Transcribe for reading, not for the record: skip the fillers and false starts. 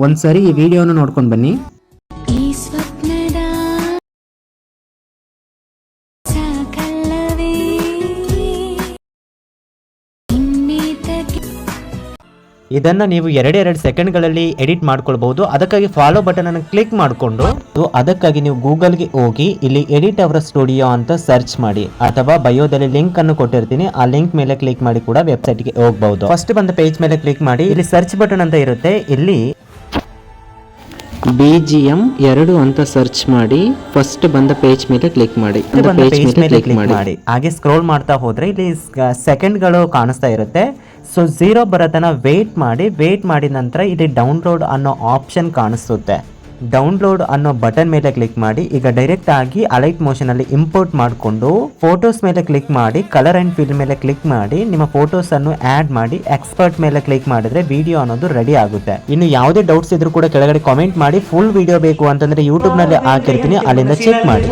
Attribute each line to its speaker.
Speaker 1: ಒಂದ್ಸರಿ ಈ ವಿಡಿಯೋನ ನೋಡ್ಕೊಂಡು ಬನ್ನಿ.
Speaker 2: ಇದನ್ನ ನೀವು 2 ಸೆಕೆಂಡ್ಗಳಲ್ಲಿ ಎಡಿಟ್ ಮಾಡ್ಕೊಳ್ಬಹುದು. ಅದಕ್ಕಾಗಿ ಫಾಲೋ ಬಟನ್ ಅನ್ನು ಕ್ಲಿಕ್ ಮಾಡಿಕೊಂಡು ಅದಕ್ಕಾಗಿ ನೀವು ಗೂಗಲ್ಗೆ ಹೋಗಿ ಇಲ್ಲಿ ಎಡಿಟ್ ಅವರ್ ಸ್ಟುಡಿಯೋ ಅಂತ ಸರ್ಚ್ ಮಾಡಿ, ಅಥವಾ ಬಯೋದಲ್ಲಿ ಲಿಂಕ್ ಅನ್ನು ಕೊಟ್ಟಿರ್ತೀನಿ, ಆ ಲಿಂಕ್ ಮೇಲೆ ಕ್ಲಿಕ್ ಮಾಡಿ ಕೂಡ ವೆಬ್ಸೈಟ್ಗೆ ಹೋಗಬಹುದು. ಫಸ್ಟ್ ಬಂದ ಪೇಜ್ ಮೇಲೆ ಕ್ಲಿಕ್ ಮಾಡಿ, ಇಲ್ಲಿ ಸರ್ಚ್ ಬಟನ್ ಅಂತ ಇರುತ್ತೆ, ಇಲ್ಲಿ
Speaker 1: BGM 2 ಅಂತ ಸರ್ಚ್ ಮಾಡಿ ಫಸ್ಟ್ ಬಂದ ಪೇಜ್ ಮೇಲೆ ಕ್ಲಿಕ್ ಮಾಡಿ.
Speaker 2: ಹಾಗೆ ಸ್ಕ್ರೋಲ್ ಮಾಡ್ತಾ ಹೋದ್ರೆ ಇಲ್ಲಿ ಸೆಕೆಂಡ್ಗಳು ಕಾಣಿಸ್ತಾ ಇರುತ್ತೆ. ಸೊ 0 ಬರೋದನ್ನ ವೇಟ್ ಮಾಡಿದ ನಂತರ ಇಲ್ಲಿ ಡೌನ್ಲೋಡ್ ಅನ್ನೋ ಆಪ್ಷನ್ ಕಾಣಿಸುತ್ತೆ. ಡೌನ್ಲೋಡ್ ಅನ್ನೋ ಬಟನ್ ಮೇಲೆ ಕ್ಲಿಕ್ ಮಾಡಿ. ಈಗ ಡೈರೆಕ್ಟ್ ಆಗಿ ಅಲೈಟ್ ಮೋಷನ್ ಅಲ್ಲಿ ಇಂಪೋರ್ಟ್ ಮಾಡಿಕೊಂಡು ಫೋಟೋಸ್ ಮೇಲೆ ಕ್ಲಿಕ್ ಮಾಡಿ, ಕಲರ್ ಅಂಡ್ ಫಿಲ್ ಮೇಲೆ ಕ್ಲಿಕ್ ಮಾಡಿ, ನಿಮ್ಮ ಫೋಟೋಸ್ ಅನ್ನು ಆಡ್ ಮಾಡಿ, ಎಕ್ಸ್ಪರ್ಟ್ ಮೇಲೆ ಕ್ಲಿಕ್ ಮಾಡಿದ್ರೆ ವಿಡಿಯೋ ಅನ್ನೋದು ರೆಡಿ ಆಗುತ್ತೆ. ಇನ್ನು ಯಾವುದೇ ಡೌಟ್ಸ್ ಇದ್ರೂ ಕೂಡ ಕೆಳಗಡೆ ಕಾಮೆಂಟ್ ಮಾಡಿ. ಫುಲ್ ವಿಡಿಯೋ ಬೇಕು ಅಂತಂದ್ರೆ ಯೂಟ್ಯೂಬ್ ನಲ್ಲಿ ಹಾಕಿರ್ತೀನಿ, ಅಲ್ಲಿಂದ ಚೆಕ್ ಮಾಡಿ.